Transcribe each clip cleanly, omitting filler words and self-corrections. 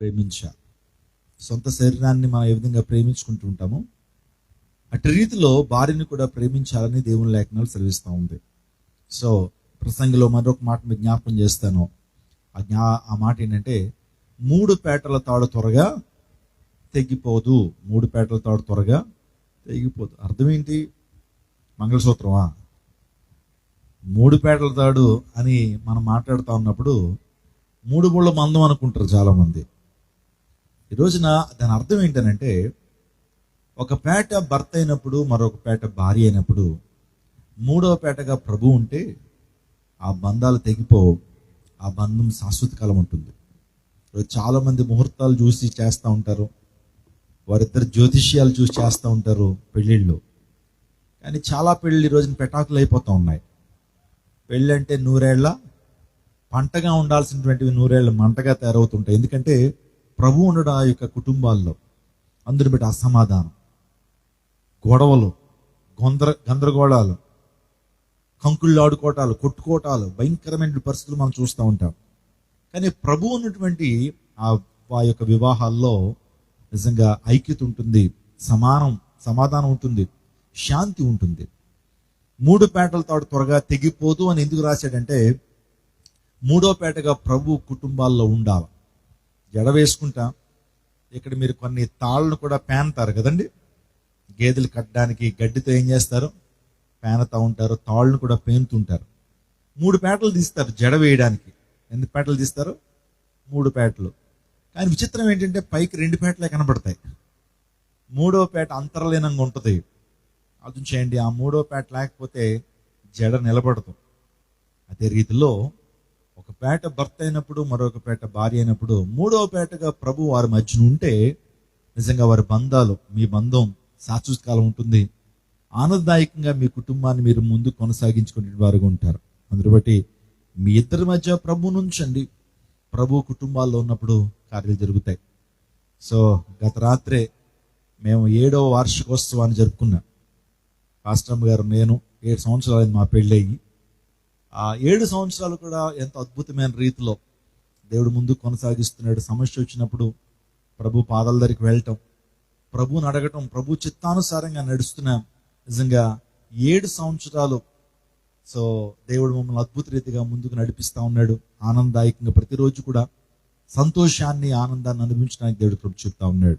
ప్రేమించాలి. సొంత శరీరాన్ని మనం ఏ విధంగా ప్రేమించుకుంటూ ఉంటామో అటు రీతిలో భార్యని కూడా ప్రేమించాలని దేవుని లేఖనాలు సెలవిస్తూ ఉంది. సో ప్రసంగిలో మరొక మాట మీకు జ్ఞాపకం చేస్తాను. ఆ మాట ఏంటంటే 3 పేటల తాడు త్వరగా తెగిపోదు. 3 పేటల తాడు త్వరగా తెగిపోదు. అర్థం ఏంటి? మంగళసూత్రమా? 3 పేటల తాడు అని మనం మాట్లాడుతూ ఉన్నప్పుడు 3 ముళ్ళ మందం అనుకుంటారు చాలామంది. ఈ రోజున దాని అర్థం ఏంటనంటే, ఒక పేట భర్త అయినప్పుడు మరొక పేట భార్య అయినప్పుడు 3వ పేటగా ప్రభు ఉంటే ఆ బంధాలు తెగిపోవు. ఆ బంధం శాశ్వత కాలం ఉంటుంది. చాలామంది ముహూర్తాలు చూసి చేస్తూ ఉంటారు, వారిద్దరు జ్యోతిష్యాలు చూసి చేస్తూ ఉంటారు పెళ్ళిళ్ళు. కానీ చాలా పెళ్ళి ఈ రోజున పెటాకులు అయిపోతూ ఉన్నాయి. పెళ్ళి అంటే 100 ఏళ్ల పంటగా ఉండాల్సినటువంటివి 100 ఏళ్ల మంటగా తయారవుతుంటాయి. ఎందుకంటే ప్రభు ఉండడం ఆ యొక్క కుటుంబాల్లో అందరిని బట్టి అసమాధానం, గొడవలు, గందరగోళాలు, కంకుళ్ళు ఆడుకోవటాలు, కొట్టుకోవటాలు, భయంకరమైన పరిస్థితులు మనం చూస్తూ ఉంటాం. కానీ ప్రభు ఉన్నటువంటి ఆ యొక్క వివాహాల్లో నిజంగా ఐక్యత ఉంటుంది, సమాధానం ఉంటుంది, శాంతి ఉంటుంది. 3 పేటల తాడు త్వరగా తెగిపోదు అని ఎందుకు రాశాడంటే, 3వ పేటగా ప్రభు కుటుంబాల్లో ఉండాలి. జడ వేసుకుంటా ఇక్కడ మీరు కొన్ని తాళ్ళను కూడా పేనతారు కదండి. గేదెలు కట్టడానికి గడ్డితో ఏం చేస్తారు? పేనతా ఉంటారు. తాళ్ళను కూడా పేనుతుంటారు. 3 పేటలు తీస్తారు జడ వేయడానికి. ఎన్ని పేటలు తీస్తారు? 3 పేటలు. కానీ విచిత్రం ఏంటంటే పైకి 2 పేటలే కనబడతాయి. 3వ పేట అంతర్లీనంగా ఉంటుంది. అర్థం చేయండి, ఆ 3వ పేట లేకపోతే జడ నిలబడదు. అదే రీతిలో ఒక పేట భర్త అయినప్పుడు మరొక పేట భార్య అయినప్పుడు 3వ పేటగా ప్రభు వారి మధ్యన ఉంటే నిజంగా వారి బంధాలు, మీ బంధం శాశ్వత కాలం ఉంటుంది. ఆనందదాయకంగా మీ కుటుంబాన్ని మీరు ముందు కొనసాగించుకునే వారుగా ఉంటారు. అందుని బట్టి మీ ఇద్దరి మధ్య ప్రభువును ఉంచండి. ప్రభు కుటుంబాల్లో ఉన్నప్పుడు కార్యాలు జరుగుతాయి. సో గత రాత్రే మేము 7వ వార్షికోత్సవాన్ని జరుపుకున్నాం. పాస్టమ్ గారు, నేను 7 సంవత్సరాలు మా పెళ్ళయ్యి. ఆ 7 సంవత్సరాలు కూడా ఎంతో అద్భుతమైన రీతిలో దేవుడు ముందు కొనసాగిస్తున్నాడు. సమస్య వచ్చినప్పుడు ప్రభు పాదాల దగ్గరికి వెళ్ళటం, ప్రభువుని అడగటం, ప్రభు చిత్తానుసారంగా నడుస్తున్నాం. నిజంగా 7 సంవత్సరాలు సో దేవుడు మమ్మల్ని అద్భుత రీతిగా ముందుకు నడిపిస్తూ ఉన్నాడు. ఆనందదాయకంగా ప్రతిరోజు కూడా సంతోషాన్ని, ఆనందాన్ని అనుభవించడానికి దేవుడు ప్రభు చెప్తా ఉన్నాడు.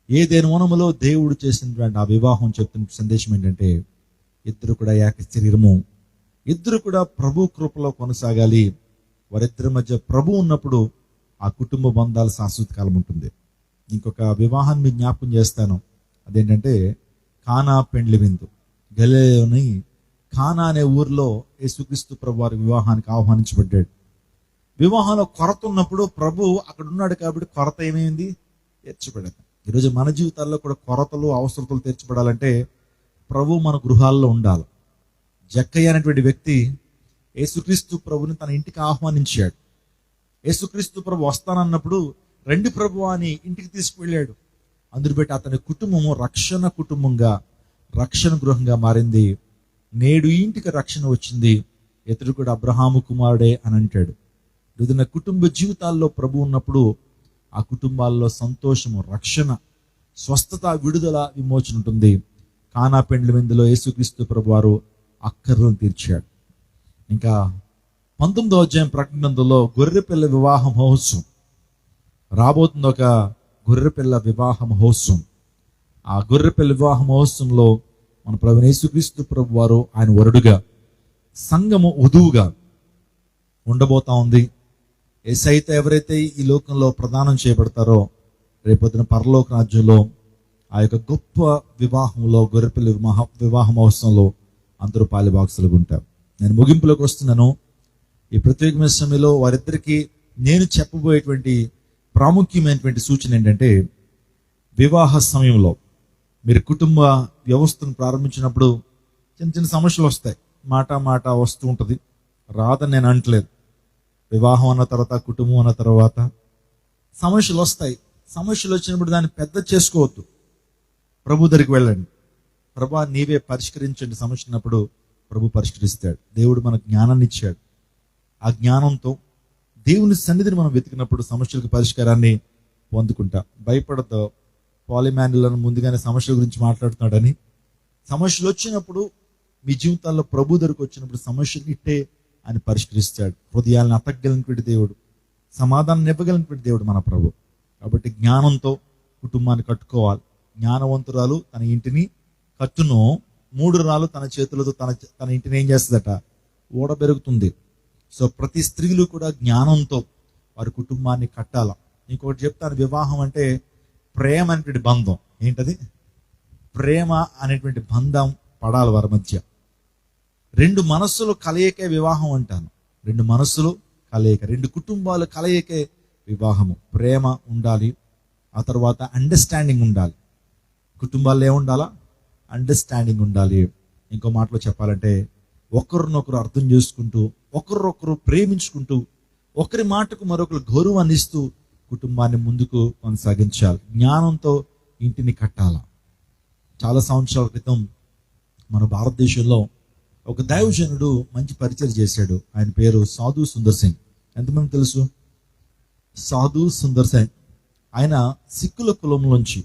ఏదైనా వనములో దేవుడు చేసినటువంటి ఆ వివాహం చెప్తున్న సందేశం ఏంటంటే, ఇద్దరు కూడా ఏక శరీరము, ఇద్దరు కూడా ప్రభు కృపలో కొనసాగాలి. వారిద్దరి మధ్య ప్రభు ఉన్నప్పుడు ఆ కుటుంబ బంధాలు శాశ్వత కాలం ఉంటుంది. ఇంకొక వివాహాన్ని మీకు జ్ఞాపకం చేస్తాను. అదేంటంటే కానా పెండ్లి విందు. గలిలయలోని కానా అనే ఊర్లో యేసుక్రీస్తు ప్రభు వారి వివాహానికి ఆహ్వానించబడ్డాడు. వివాహంలో కొరత ఉన్నప్పుడు ప్రభు అక్కడ ఉన్నాడు కాబట్టి కొరత ఏమైంది? తీర్చబడదు. ఈరోజు మన జీవితాల్లో కూడా కొరతలు, అవసరతలు తీర్చబడాలంటే ప్రభు మన గృహాల్లో ఉండాలి. జక్కయ్య అనేటువంటి వ్యక్తి యేసుక్రీస్తు ప్రభుని తన ఇంటికి ఆహ్వానించాడు. యేసుక్రీస్తు ప్రభు వస్తానన్నప్పుడు రండి ప్రభు అని ఇంటికి తీసుకువెళ్ళాడు. అందును బట్టి అతని కుటుంబము రక్షణ కుటుంబంగా, రక్షణ గృహంగా మారింది. నేడు ఇంటికి రక్షణ వచ్చింది. ఇతడు కూడా అబ్రహాము కుమారుడే అని అంటాడు. ఈరోజున కుటుంబ జీవితాల్లో ప్రభు ఉన్నప్పుడు ఆ కుటుంబాల్లో సంతోషము, రక్షణ, స్వస్థత, విడుదల, విమోచన ఉంటుంది. కానా పెండ్లి విందులో యేసుక్రీస్తు ప్రభు వారు అక్కర్లను తీర్చాడు. ఇంకా 19వ అధ్యాయం ప్రకటన గ్రంథంలో గొర్రెపిల్ల వివాహ మహోత్సవం రాబోతుంది. ఒక గొర్రెపిల్ల వివాహ మహోత్సవం. ఆ గొర్రెపిల్ల వివాహ మహోత్సవంలో మన ప్రభువైన యేసుక్రీస్తు ప్రభు వారు ఆయన వరుడుగా, సంఘము వధువుగా ఉండబోతా ఉంది. యేసయ్యతో ఎవరైతే ఈ లోకంలో ప్రదానం చేయబడతారో రేపొద్దున పరలోక రాజ్యంలో ఆ యొక్క గొప్ప వివాహంలో, గొర్రెపిల్ల వివాహ మహోత్సవంలో అందరూ పాలిభాగస్తులుగా ఉంటారు. నేను ముగింపులోకి వస్తున్నాను. ఈ ప్రత్యేకమైన సమయంలో వారిద్దరికీ నేను చెప్పబోయేటువంటి ప్రాముఖ్యమైనటువంటి సూచన ఏంటంటే, వివాహ సమయంలో మీరు కుటుంబ వ్యవస్థను ప్రారంభించినప్పుడు చిన్న చిన్న సమస్యలు వస్తాయి. మాట వస్తూ ఉంటుంది. రాదని నేను అంటలేదు. వివాహం అన్న తర్వాత, కుటుంబం అన్న తర్వాత సమస్యలు వస్తాయి. సమస్యలు వచ్చినప్పుడు దాన్ని పెద్ద చేసుకోవద్దు. ప్రభు దగ్గరికి వెళ్ళండి. ప్రభా నీవే పరిష్కరించండి సమస్య ఉన్నప్పుడు ప్రభు పరిష్కరిస్తాడు. దేవుడు మనకు జ్ఞానాన్ని ఇచ్చాడు. ఆ జ్ఞానంతో దేవుని సన్నిధిని మనం వెతికినప్పుడు సమస్యలకు పరిష్కారాన్ని పొందుకుంటా. భయపడద్దు, పాలిమాన్యులను ముందుగానే సమస్య గురించి మాట్లాడుతున్నాడని. సమస్యలు వచ్చినప్పుడు మీ జీవితాల్లో ప్రభు దగ్గరకు వచ్చినప్పుడు సమస్యలు ఇట్టే ఆయన పరిష్కరిస్తాడు. హృదయాలను అతకగలిగినటువంటి దేవుడు, సమాధానం ఇవ్వగలిగినటువంటి దేవుడు మన ప్రభు. కాబట్టి జ్ఞానంతో కుటుంబాన్ని కట్టుకోవాలి. జ్ఞానవంతురాలు తన ఇంటిని కట్టును, మూఢురాలు తన చేతులతో తన ఇంటిని ఏం చేస్తుందట, ఓడబెరుగుతుంది. సో ప్రతి స్త్రీలు కూడా జ్ఞానంతో వారి కుటుంబాన్ని కట్టాల. ఇంకొకటి చెప్తాను, వివాహం అంటే ప్రేమ అనేటువంటి బంధం. ఏంటది? ప్రేమ అనేటువంటి బంధం పడాలి వారి మధ్య. రెండు మనస్సులు కలయికే వివాహం అంటాను. రెండు మనస్సులు కలయిక, రెండు కుటుంబాలు కలయికే వివాహము. ప్రేమ ఉండాలి, ఆ తర్వాత అండర్స్టాండింగ్ ఉండాలి. కుటుంబాల్లో ఏముండాలా? అండర్స్టాండింగ్ ఉండాలి. ఇంకో మాటలో చెప్పాలంటే ఒకరినొకరు అర్థం చేసుకుంటూ, ఒకరినొకరు ప్రేమించుకుంటూ, ఒకరి మాటకు మరొకరు గౌరవాన్ని ఇస్తూ కుటుంబాన్ని ముందుకు కొనసాగించాలి. జ్ఞానంతో ఇంటిని కట్టాల. చాలా సంవత్సరాల క్రితం మన భారతదేశంలో ఒక దైవజనుడు మంచి పరిచయం చేశాడు. ఆయన పేరు సాధు సుందర్ సింగ్. ఎంతమంది తెలుసు? సాధు సుందర్ సింగ్. ఆయన సిక్కుల కులంలోంచి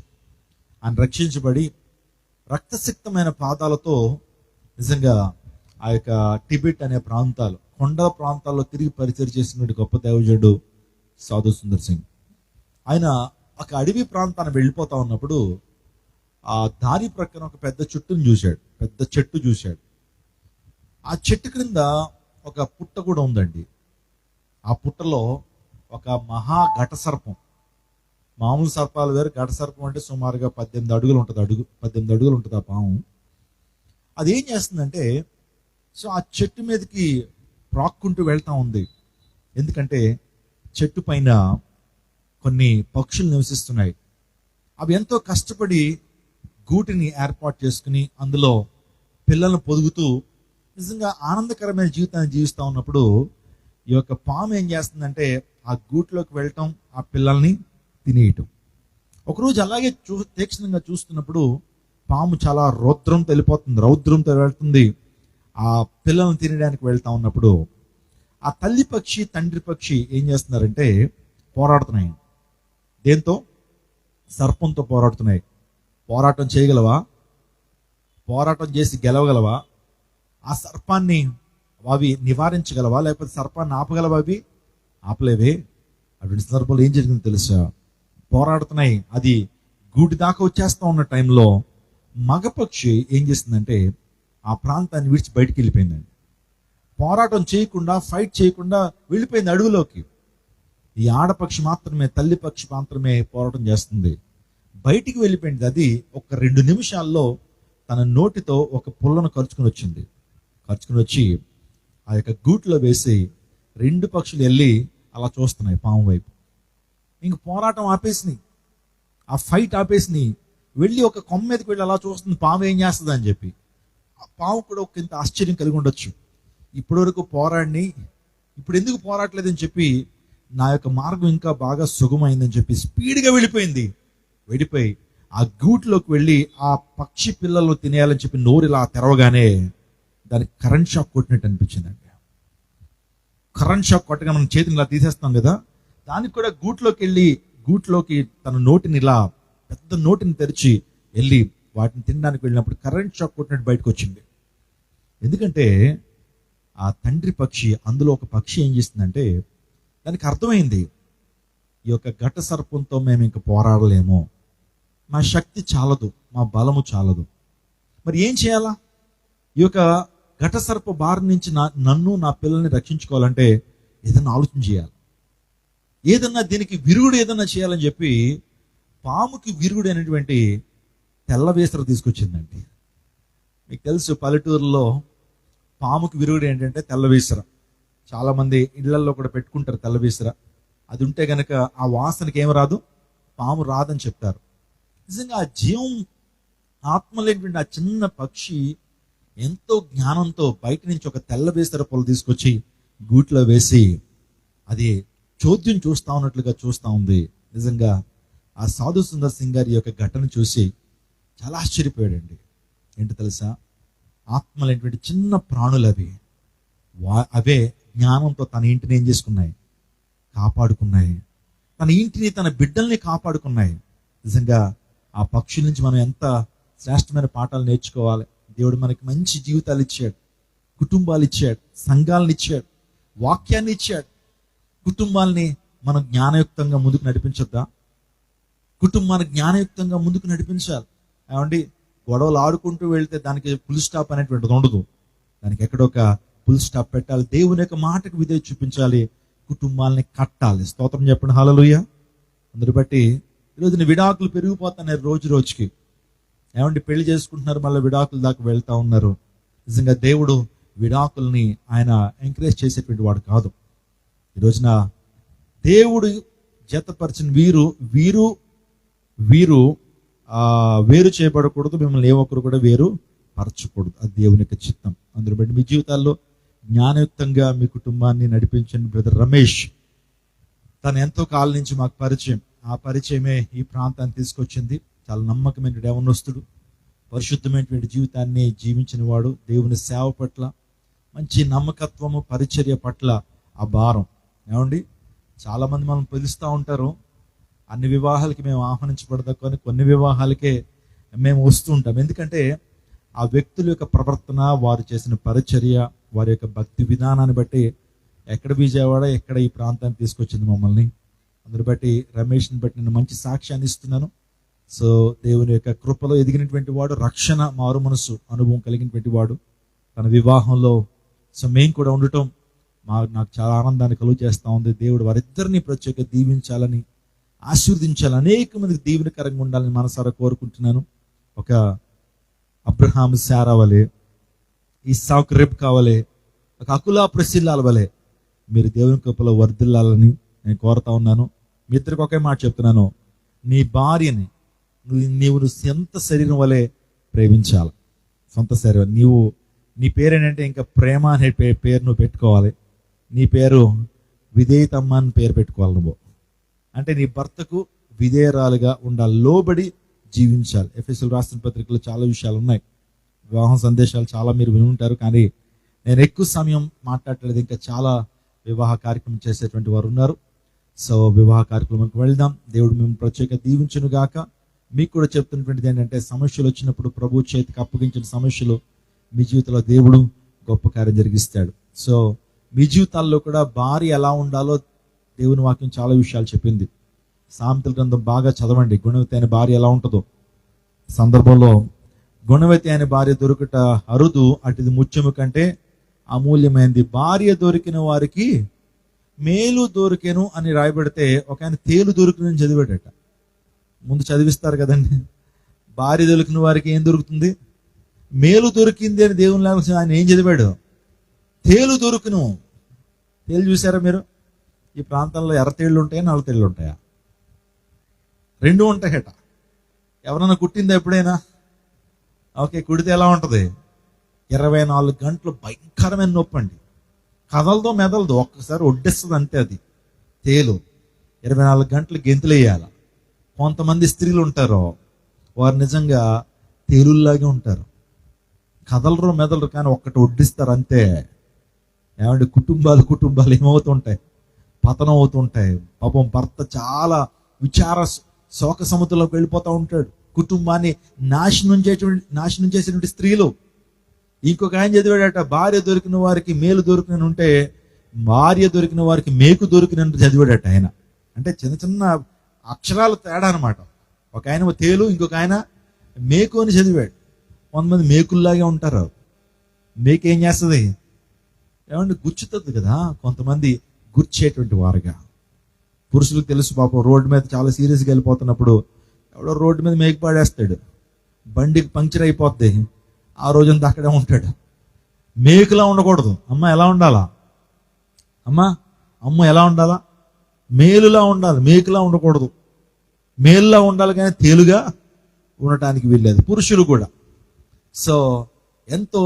ఆయన రక్షించబడి రక్తసిక్తమైన పాదాలతో నిజంగా ఆ యొక్క టిబెట్ అనే ప్రాంతాలు, కొండ ప్రాంతాల్లో తిరిగి పరిచయం చేసినటువంటి గొప్ప దైవజనుడు సాధు సుందర్ సింగ్. ఆయన ఒక అడవి ప్రాంతాన్ని వెళ్ళిపోతా ఉన్నప్పుడు ఆ దారి ప్రక్కన ఒక పెద్ద చెట్టు చూశాడు. ఆ చెట్టు క్రింద ఒక పుట్ట కూడా ఉందండి. ఆ పుట్టలో ఒక మహా ఘట సర్పం. మామూలు సర్పాలు వేరు, ఘట సర్పం అంటే సుమారుగా 18 అడుగులు ఉంటుంది. 18 అడుగులు ఉంటుంది ఆ పాము. అది ఏం చేస్తుందంటే, సో ఆ చెట్టు మీదకి ప్రాక్కుంటూ వెళ్తా ఉంది. ఎందుకంటే చెట్టు పైన కొన్ని పక్షులు నివసిస్తున్నాయి. అవి ఎంతో కష్టపడి గూటిని ఏర్పాటు చేసుకుని అందులో పిల్లలను పొదుగుతూ నిజంగా ఆనందకరమైన జీవితాన్ని జీవిస్తూ ఉన్నప్పుడు ఈ యొక్క పాము ఏం చేస్తుందంటే ఆ గూట్లోకి వెళ్ళటం, ఆ పిల్లల్ని తినేయటం. ఒకరోజు అలాగే తీక్షణంగా చూస్తున్నప్పుడు పాము చాలా రౌద్రంతో వెళ్తుంది. ఆ పిల్లల్ని తినడానికి వెళ్తా ఉన్నప్పుడు ఆ తల్లి పక్షి తండ్రి పక్షి ఏం చేస్తున్నారంటే పోరాడుతున్నాయి. దేంతో? సర్పంతో పోరాడుతున్నాయి. పోరాటం చేయగలవా? పోరాటం చేసి గెలవగలవా? ఆ సర్పాన్ని అవి నివారించగలవా? లేకపోతే సర్పాన్ని ఆపగలవా? అవి ఆపలేవే. అటువంటి సందర్భంలో ఏం జరిగిందో తెలుసా? పోరాడుతున్నాయి. అది గూటి దాకా వచ్చేస్తా ఉన్న టైంలో మగపక్షి ఏం చేసిందంటే ఆ ప్రాంతాన్ని విడిచి బయటికి వెళ్ళిపోయిందండి. పోరాటం చేయకుండా, ఫైట్ చేయకుండా వెళ్ళిపోయింది అడవిలోకి. ఈ ఆడపక్షి మాత్రమే, తల్లి పక్షి మాత్రమే పోరాటం చేస్తుంది. బయటికి వెళ్ళిపోయింది. అది ఒక 2 నిమిషాల్లో తన నోటితో ఒక పుల్లను కరుచుకుని వచ్చి ఆ యొక్క గూట్లో వేసి 2 పక్షులు వెళ్ళి అలా చూస్తున్నాయి పాము వైపు. ఇంక పోరాటం ఆపేసినాయి, ఆ ఫైట్ ఆపేసినాయి. వెళ్ళి ఒక కొమ్మ మీదకి వెళ్ళి అలా చూస్తుంది పాము ఏం చేస్తుంది అని చెప్పి. ఆ పాము కూడా ఒక ఇంత ఆశ్చర్యం కలిగి ఉండొచ్చు. ఇప్పటి వరకు పోరాడిని, ఇప్పుడు ఎందుకు పోరాడలేదని చెప్పి, నా యొక్క మార్గం ఇంకా బాగా సుగమైందని చెప్పి స్పీడ్గా వెళ్ళిపోయి ఆ గూట్లోకి వెళ్ళి ఆ పక్షి పిల్లలు తినేయాలని చెప్పి నోరు ఇలా తెరవగానే దానికి కరెంట్ షాక్ కొట్టినట్టు అనిపించిందండి. కరెంట్ షాక్ కొట్టగా మనం చేతిని ఇలా తీసేస్తాం కదా, దానికి కూడా గూట్లోకి తన నోటిని ఇలా పెద్ద నోటిని తెరిచి వెళ్ళి వాటిని తినడానికి వెళ్ళినప్పుడు కరెంట్ షాక్ కొట్టినట్టు బయటకు వచ్చింది. ఎందుకంటే ఆ తండ్రి పక్షి, అందులో ఒక పక్షి ఏం చేస్తుందంటే దానికి అర్థమైంది, ఈ యొక్క ఘట సర్పంతో మేము ఇంక పోరాడలేము, మా శక్తి చాలదు, మా బలము చాలదు. మరి ఏం చేయాలా? ఈ యొక్క ఘట సర్ప బారి నుంచి నన్ను నా పిల్లల్ని రక్షించుకోవాలంటే ఏదన్నా ఆలోచన చేయాలి, ఏదన్నా దీనికి విరుగుడు ఏదన్నా చేయాలని చెప్పి పాముకి విరుగుడు అనేటువంటి తెల్లవేసర తీసుకొచ్చిందండి. మీకు తెలుసు పల్లెటూరులో పాముకి విరుగుడు ఏంటంటే తెల్లవేసర. చాలా మంది ఇళ్లలో కూడా పెట్టుకుంటారు తెల్లవేసర. అది ఉంటే గనక ఆ వాసనకి ఏం రాదు, పాము రాదని చెప్తారు. నిజంగా ఆ జీవం ఆత్మ లేనటువంటి ఆ చిన్న పక్షి ఎంతో జ్ఞానంతో బయట నుంచి ఒక తెల్లవేసర పొల తీసుకొచ్చి గూట్లో వేసి అది చోద్యం చూస్తా ఉన్నట్లుగా చూస్తా ఉంది. నిజంగా ఆ సాధు సుందర్ సింగ్ గారి యొక్క ఘటన చూసి చాలా ఆశ్చర్యపోయాడండి. ఏంటి తెలుసా? ఆత్మలైనటువంటి చిన్న ప్రాణులు అవే జ్ఞానంతో తన ఇంటిని ఏం చేసుకున్నాయి? కాపాడుకున్నాయి. తన ఇంటిని, తన బిడ్డల్ని కాపాడుకున్నాయి. నిజంగా ఆ పక్షుల నుంచి మనం ఎంత శ్రేష్టమైన పాఠాలు నేర్చుకోవాలి. దేవుడు మనకి మంచి జీవితాలు ఇచ్చాడు, కుటుంబాలు ఇచ్చాడు, సంఘాలను ఇచ్చాడు, వాక్యాన్ని ఇచ్చాడు. కుటుంబాల్ని మనం జ్ఞానయుక్తంగా ముందుకు నడిపించొద్దా? కుటుంబాన్ని జ్ఞానయుక్తంగా ముందుకు నడిపించాలి. ఏమండి, గొడవలు ఆడుకుంటూ వెళ్తే దానికి ఫుల్ స్టాప్ అనేటువంటిది ఉండదు. దానికి ఎక్కడొక ఫుల్ స్టాప్ పెట్టాలి. దేవుని యొక్క మాటకు విధేయత చూపించాలి. కుటుంబాలని కట్టాలి. స్తోత్రం చెప్పండి, హల్లెలూయా. అందరు బట్టి ఈరోజు విడాకులు పెరిగిపోతున్నాయి రోజు రోజుకి. ఏమండి, పెళ్లి చేసుకుంటున్నారు, మళ్ళీ విడాకుల దాకా వెళ్తా ఉన్నారు. నిజంగా దేవుడు విడాకుల్ని ఆయన ఎంకరేజ్ చేసేటువంటి వాడు కాదు. ఈ రోజున దేవుడు జతపరిచిన వీరు వేరు చేయబడకూడదు. మిమ్మల్ని ఏ ఒక్కరు కూడా వేరు పరచకూడదు. అది దేవుని యొక్క చిత్తం. అందులో బట్టి మీ జీవితాల్లో జ్ఞానయుక్తంగా మీ కుటుంబాన్ని నడిపించండి. బ్రదర్ రమేష్ తను ఎంతో కాలం నుంచి మాకు పరిచయం. ఆ పరిచయమే ఈ ప్రాంతాన్ని తీసుకొచ్చింది. చాలా నమ్మకమైన యవనస్తుడు, పరిశుద్ధమైనటువంటి జీవితాన్ని జీవించిన వాడు. దేవుని సేవ పట్ల మంచి నమ్మకత్వము, పరిచర్య పట్ల ఆ భారం. ఏమండి, చాలా మంది మనం పిలుస్తూ ఉంటారు. అన్ని వివాహాలకి మేము ఆహ్వానించబడదా, కానీ కొన్ని వివాహాలకే మేము వస్తూ ఉంటాం. ఎందుకంటే ఆ వ్యక్తుల యొక్క ప్రవర్తన, వారు చేసిన పరిచర్య, వారి యొక్క భక్తి విధానాన్ని బట్టి ఎక్కడ విజయవాడ, ఎక్కడ ఈ ప్రాంతాన్ని తీసుకొచ్చింది మమ్మల్ని. అందరు బట్టి రమేష్ని బట్టి నేను మంచి సాక్ష్యాన్ని ఇస్తున్నాను. సో దేవుని యొక్క కృపలో ఎదిగినటువంటి వాడు, రక్షణ, మారు మనసు అనుభవం కలిగినటువంటి వాడు. తన వివాహంలో సో మేము కూడా ఉండటం నాకు చాలా ఆనందాన్ని కలుగు చేస్తూ ఉంది. దేవుడు వారిద్దరిని ప్రత్యేక దీవించాలని, ఆశీర్వదించాలని, అనేక మందికి దీవెనకరంగా ఉండాలని మనసారా కోరుకుంటున్నాను. ఒక అబ్రహాం శారా వలె, ఇస్సాకు రెబ్కా వలె, ఒక అకులా ప్రిసిల్లా వలె మీరు దేవుని కృపలో వర్ధిల్లాలని నేను కోరుతా ఉన్నాను. మీ ఇద్దరికి ఒకే మాట చెప్తున్నాను, నీ భార్యని నీవు సొంత శరీరం వలె ప్రేమించాలి. సొంత శరీరం. నీ పేరేంటంటే ఇంకా ప్రేమ అనే పేరు నువ్వు పెట్టుకోవాలి. నీ పేరు విధేయతమ్మ అని పేరు పెట్టుకోవాలి. నువ్వు అంటే నీ భర్తకు విధేయరాలుగా ఉండాలి, లోబడి జీవించాలి. ఎఫెసీయులకు రాసిన పత్రికలో చాలా విషయాలు ఉన్నాయి. వివాహం సందేశాలు చాలా మీరు విని ఉంటారు, కానీ నేను ఎక్కువ సమయం మాట్లాడలేదు. ఇంకా చాలా వివాహ కార్యక్రమం చేసేటువంటి వారు ఉన్నారు. సో వివాహ కార్యక్రమానికి వెళ్దాం. దేవుడు మేము ప్రత్యేక దీవించును గాక. మీకు కూడా చెప్తున్నటువంటిది ఏంటంటే, సమస్యలు వచ్చినప్పుడు ప్రభు చేతికి అప్పగించిన సమస్యలు మీ జీవితంలో దేవుడు గొప్ప కార్యం జరిగిస్తాడు. సో మీ జీవితాల్లో కూడా భార్య ఎలా ఉండాలో దేవుని వాక్యం చాలా విషయాలు చెప్పింది. సామెతల గ్రంథం బాగా చదవండి. గుణవతి అయిన భార్య ఎలా ఉంటుందో. సందర్భంలో గుణవతి అయిన భార్య దొరుకుట అరుదు, అటుది ముత్యము కంటే అమూల్యమైనది. భార్య దొరికిన వారికి మేలు దొరికెను అని రాయబడితే, ఒక ఆయన తేలు దొరికినని చదివాడట. ముందు చదివిస్తారు కదండి. భార్య దొరికిన వారికి ఏం దొరుకుతుంది? మేలు దొరికింది అని దేవుని లేకపోతే ఆయన ఏం చదివాడు? తేలు దొరుకును. తేలు చూసారా మీరు? ఈ ప్రాంతంలో ఎర్ర తేళ్లు ఉంటాయా, నల్ల తేళ్లు ఉంటాయా? రెండు ఉంటాయట. ఎవరన్నా కుట్టిందా ఎప్పుడైనా? ఓకే, కుడితే ఎలా ఉంటుంది? 24 గంటలు భయంకరమైన నొప్పి అండి. కదలదో మెదలదు, ఒక్కసారి ఒడ్డేస్తుంది అంతే. అది తేలు 24 గంటలు గెంతులు వేయాల. కొంతమంది స్త్రీలు ఉంటారో వారు నిజంగా తేలుల్లాగే ఉంటారు. కదలరు మెదలరు, కానీ ఒక్కటి ఒడ్డిస్తారు అంతే. ఏమంటే కుటుంబాలు ఏమవుతుంటాయి? పతనం అవుతుంటాయి. పాపం భర్త చాలా శోక సముద్రంలోకి వెళ్ళిపోతూ ఉంటాడు. కుటుంబాన్ని నాశనం చేసేటువంటి స్త్రీలు. ఇంకొక ఆయన చదివాడట, భార్య దొరికిన వారికి మేలు దొరికిన ఉంటే భార్య దొరికిన వారికి మేకు దొరికినట్టు చదివాడట ఆయన. అంటే చిన్న చిన్న అక్షరాలు తేడా అనమాట. ఒక ఆయన తేలు, ఇంకొక ఆయన మేకు అని చదివాడు. కొంతమంది మేకుల్లాగే ఉంటారు. మేకు ఏం చేస్తుంది? ఏమంటే గుచ్చుతుంది కదా. కొంతమంది గుర్చేటువంటి వారుగా. పురుషులకు తెలుసు పాపం, రోడ్డు మీద చాలా సీరియస్గా వెళ్ళిపోతున్నప్పుడు ఎవడో రోడ్డు మీద మేకు పాడేస్తాడు, బండికి పంక్చర్ అయిపోద్ది, ఆ రోజంతా అక్కడే ఉంటాడు. మేకులా ఉండకూడదు. అమ్మ ఎలా ఉండాలా? అమ్మ ఎలా ఉండాలా? మేలులా ఉండాలి, మేకులా ఉండకూడదు. మేలులా ఉండాలి, కానీ తేలుగా ఉండటానికి వీల్లేదు. పురుషులు కూడా. సో ఎంతో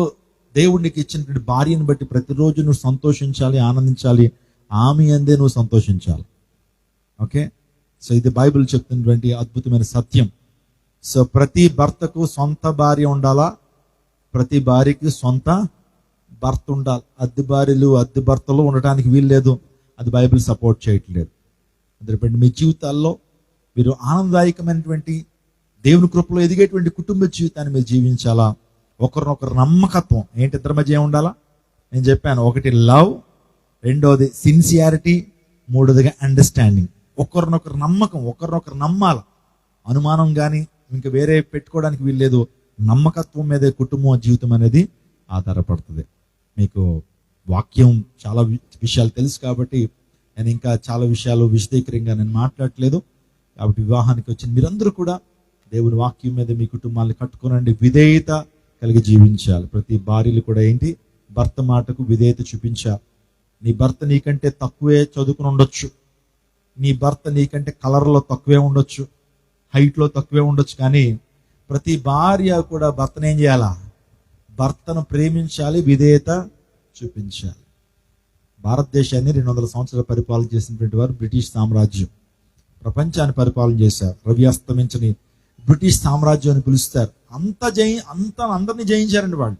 దేవుడికి ఇచ్చినటువంటి భార్యను బట్టి ప్రతిరోజు నువ్వు సంతోషించాలి, ఆనందించాలి. ఆమె అందే నువ్వు సంతోషించాలి. ఓకే, సో ఇది బైబిల్ చెప్తున్నటువంటి అద్భుతమైన సత్యం. సో ప్రతి భర్తకు సొంత భార్య ఉండాలా, ప్రతి భార్యకి సొంత భర్త ఉండాలి. అద్దె భార్యలు, అద్దె భర్తలు ఉండటానికి వీల్లేదు. అది బైబిల్ సపోర్ట్ చేయట్లేదు. అందుకే మీ జీవితాల్లో మీరు ఆనందదాయకమైనటువంటి దేవుని కృపలో ఎదిగేటువంటి కుటుంబ జీవితాన్ని మీరు జీవించాలా. ఒకరినొకరు నమ్మకత్వం ఏంటి, ఇద్దరి మధ్య ఏమి ఉండాలా? నేను చెప్పాను, ఒకటి లవ్, రెండోది సిన్సియారిటీ, మూడోదిగా అండర్స్టాండింగ్. ఒకరినొకరు నమ్మకం, ఒకరినొకరు నమ్మాల. అనుమానం కానీ ఇంకా వేరే పెట్టుకోవడానికి వీల్లేదు. నమ్మకత్వం మీదే కుటుంబం జీవితం అనేది ఆధారపడుతుంది. మీకు వాక్యం చాలా విషయాలు తెలుసు కాబట్టి నేను ఇంకా చాలా విషయాలు విశదీకరంగా నేను మాట్లాడట్లేదు. కాబట్టి వివాహానికి వచ్చిన మీరందరూ కూడా దేవుని వాక్యం మీద మీ కుటుంబాన్ని కట్టుకోనండి. విధేయత కలిగి జీవించాలి. ప్రతి భార్యలు కూడా ఏంటి, భర్త మాటకు విధేయత చూపించాలి. నీ భర్త నీకంటే తక్కువే చదువుకుని ఉండొచ్చు, నీ భర్త నీకంటే కలర్లో తక్కువే ఉండొచ్చు, హైట్లో తక్కువే ఉండొచ్చు, కానీ ప్రతి భార్య కూడా భర్తను ఏం చేయాలా? భర్తను ప్రేమించాలి, విధేయత చూపించాలి. భారతదేశాన్ని 200 సంవత్సరాలు పరిపాలన చేసినటువంటి వారు బ్రిటిష్ సామ్రాజ్యం. ప్రపంచాన్ని పరిపాలన చేశారు. రవి అస్తమించని బ్రిటిష్ సామ్రాజ్యం అని పిలుస్తారు. అందరినీ జయించారండి వాళ్ళు.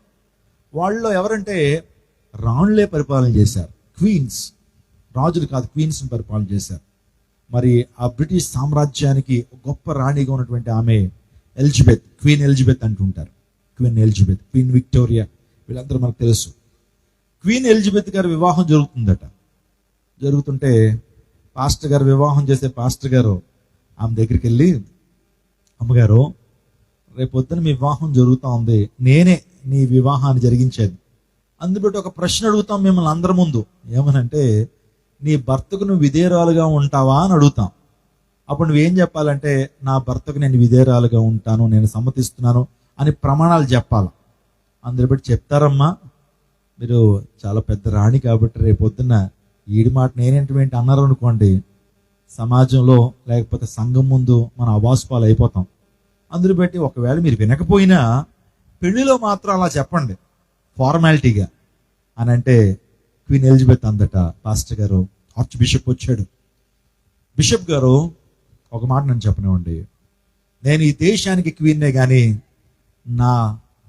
వాళ్ళలో ఎవరంటే రాణులే పరిపాలన చేశారు. క్వీన్స్, రాజులు కాదు, క్వీన్స్ని పరిపాలన చేశారు. మరి ఆ బ్రిటిష్ సామ్రాజ్యానికి గొప్ప రాణిగా ఉన్నటువంటి ఆమె ఎలిజబెత్, క్వీన్ ఎలిజబెత్ అంటుంటారు. క్వీన్ ఎలిజబెత్, క్వీన్ విక్టోరియా, వీళ్ళందరూ మనకు తెలుసు. క్వీన్ ఎలిజబెత్ గారి వివాహం జరుగుతుందట. జరుగుతుంటే పాస్టర్ గారు, వివాహం చేసే పాస్టర్ గారు ఆమె దగ్గరికి వెళ్ళి, అమ్మగారు రేపొద్దున మీ వివాహం జరుగుతూ ఉంది, నేనే నీ వివాహాన్ని జరిగించేది. అందుబట్టి ఒక ప్రశ్న అడుగుతాం మిమ్మల్ని అందరి ముందు. ఏమనంటే, నీ భర్తకు నువ్వు విధేయురాలుగా ఉంటావా అని అడుగుతాం. అప్పుడు నువ్వేం చెప్పాలంటే, నా భర్తకు నేను విధేయురాలుగా ఉంటాను, నేను సమ్మతిస్తున్నాను అని ప్రమాణాలు చెప్పాలి. అందరి బట్టి చెప్తారమ్మా, మీరు చాలా పెద్ద రాణి కాబట్టి రేపొద్దున ఈడి మాట నేనేంటి అన్నారు అనుకోండి, సమాజంలో లేకపోతే సంఘం ముందు మనం అవాసుపాలు అయిపోతాం. అందులో బట్టి ఒకవేళ మీరు వినకపోయినా పెళ్లిలో మాత్రం అలా చెప్పండి ఫార్మాలిటీగా అని అంటే, క్వీన్ ఎలిజబెత్ అందట, పాస్టర్ గారు, ఆర్చ్ బిషప్ వచ్చాడు. బిషప్ గారు ఒక మాట నన్ను చెప్పనివ్వండి, నేను ఈ దేశానికి క్వీన్నే కానీ నా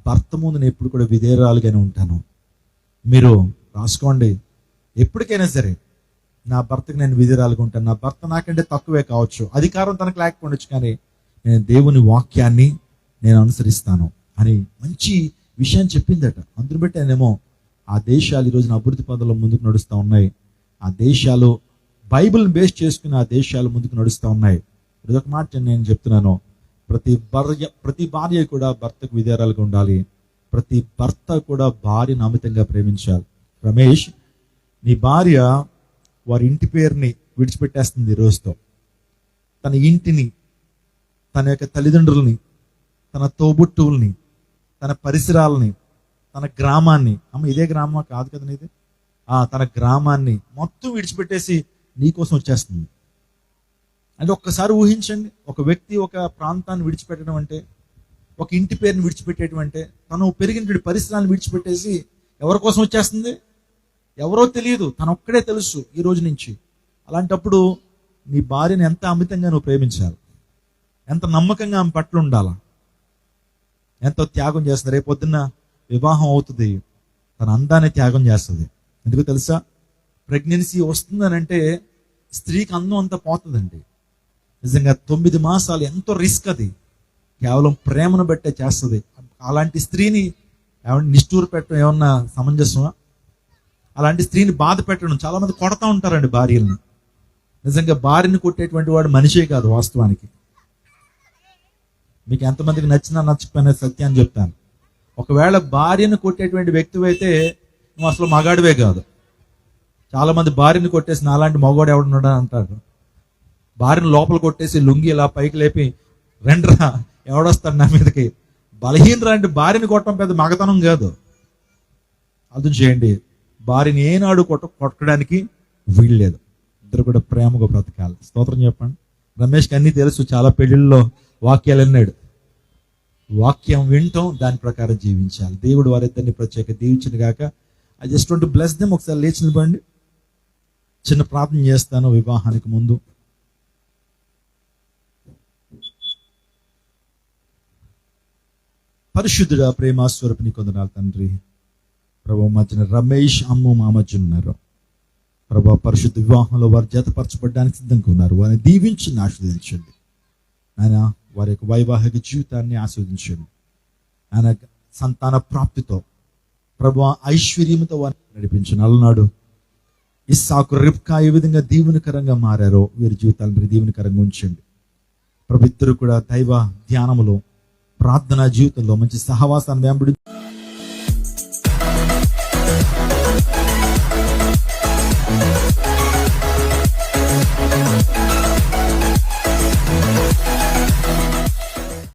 భర్త ముందు నేను ఎప్పుడు కూడా విధేయురాలుగానే ఉంటాను. మీరు రాసుకోండి, ఎప్పటికైనా సరే నా భర్తకు నేను విధేయురాలుగా ఉంటాను. నా భర్త నాకంటే తక్కువే కావచ్చు, అధికారం తనకు లేకపోవచ్చు, కానీ నేను దేవుని వాక్యాన్ని నేను అనుసరిస్తాను అని మంచి విషయం చెప్పిందట. అందుని బట్టి ఆయనేమో ఆ దేశాలు ఈరోజు అభివృద్ధి పదంలో ముందుకు నడుస్తూ ఉన్నాయి. ఆ దేశాలు బైబిల్ని బేస్ చేసుకుని ఆ దేశాలు ముందుకు నడుస్తూ ఉన్నాయి. ఇదొక మాట నేను చెప్తున్నాను, ప్రతి భార్య కూడా భర్తకు విధేయురాలుగా ఉండాలి. ప్రతి భర్త కూడా భార్యను అమితంగా ప్రేమించాలి. రమేష్, నీ భార్య వారి ఇంటి పేరుని విడిచిపెట్టేస్తుంది ఈ రోజుతో. తన ఇంటిని, తన యొక్క తల్లిదండ్రుల్ని, తన తోబుట్టువుల్ని, తన పరిసరాలని, తన గ్రామాన్ని, అమ్మ ఇదే గ్రామం కాదు కదా నీది, తన గ్రామాన్ని మొత్తం విడిచిపెట్టేసి నీకోసం వచ్చేస్తుంది. అంటే ఒక్కసారి ఊహించండి, ఒక వ్యక్తి ఒక ప్రాంతాన్ని విడిచిపెట్టడం అంటే, ఒక ఇంటి పేరుని విడిచిపెట్టేయడం అంటే, తను పెరిగిన పరిసరాలను విడిచిపెట్టేసి ఎవరి కోసం వచ్చేస్తుంది? ఎవరో తెలియదు, తను ఒక్కడే తెలుసు ఈ రోజు నుంచి. అలాంటప్పుడు నీ భార్యను ఎంత అమితంగా నువ్వు ప్రేమించాలి, ఎంత నమ్మకంగా ఆమె పట్ల ఉండాలా, ఎంతో త్యాగం చేస్తుంది. రేపొద్దున్న వివాహం అవుతుంది, తన అందాన్ని త్యాగం చేస్తుంది. ఎందుకు తెలుసా? ప్రెగ్నెన్సీ వస్తుందనంటే స్త్రీకి అందం అంతా పోతుందండి. నిజంగా 9 మాసాలు ఎంతో రిస్క్, అది కేవలం ప్రేమను బట్టే చేస్తుంది. అలాంటి స్త్రీని నిష్ఠూరు పెట్టడం ఏమన్నా సమంజసమా? అలాంటి స్త్రీని బాధ పెట్టడం, చాలా మంది కొడతా ఉంటారండి భార్యల్ని. నిజంగా భార్యని కొట్టేటువంటి వాడు మనిషే కాదు వాస్తవానికి. మీకు ఎంతమందికి నచ్చినా నచ్చకపోయినా సత్యాన్ని చెప్తాను, ఒకవేళ భార్యను కొట్టేటువంటి వ్యక్తి అయితే నువ్వు అసలు మగాడివే కాదు. చాలా మంది భార్యని కొట్టేసి అలాంటి మగవాడు ఎవడున్నాడా అంటాడు. భార్యను లోపల కొట్టేసి లుంగి ఇలా పైకి లేపి రెండ్రా ఎవడొస్తాడు నా మీదకి, బలహీనరా అంటే భార్యని కొట్టడం పెద్ద మగతనం కాదు. అర్థం చేయండి, భార్యని ఏనాడు కొట్టడానికి వీల్లేదు. ఇద్దరు కూడా ప్రేమగా బ్రతకాలి. స్తోత్రం చెప్పండి. రమేష్కి అన్నీ తెలుసు, చాలా పెళ్లిళ్ళలో వాక్యాలు విన్నాడు. వాక్యం వింటాం, దాని ప్రకారం జీవించాలి. దేవుడు వారిద్దరిని ప్రత్యేక దీవించిన గాక. I just want to bless them. ఒకసారి లేచి నిలబడండి, చిన్న ప్రార్థన చేస్తాను వివాహానికి ముందు. పరిశుద్ధుడా, ప్రేమాస్వరూపిణి కొందనాలు తండ్రి. ప్రభు మధ్యన రమేష్, అమ్ము మా మధ్య ఉన్నారు. ప్రభా పరిశుద్ధ వివాహంలో వారు జతపరచబడడానికి సిద్ధంగా ఉన్నారు. వారిని దీవించి ఆస్వాదించండి ఆయన. వారి యొక్క వైవాహిక జీవితాన్ని ఆస్వాదించండి ఆయన. సంతాన ప్రాప్తితో ప్రభా ఐశ్వర్యంతో వారిని నడిపించండి. అలనాడు ఇస్సాకు రిబ్కా ఏ విధంగా దీవెనకరంగా మారారో వీరి జీవితాలను దీవెనకరంగా ఉంచండి ప్రభు. ఇద్దరు కూడా దైవ ధ్యానములో ప్రార్థనా జీవితంలో మంచి సహవాసాన్ని వెంబడి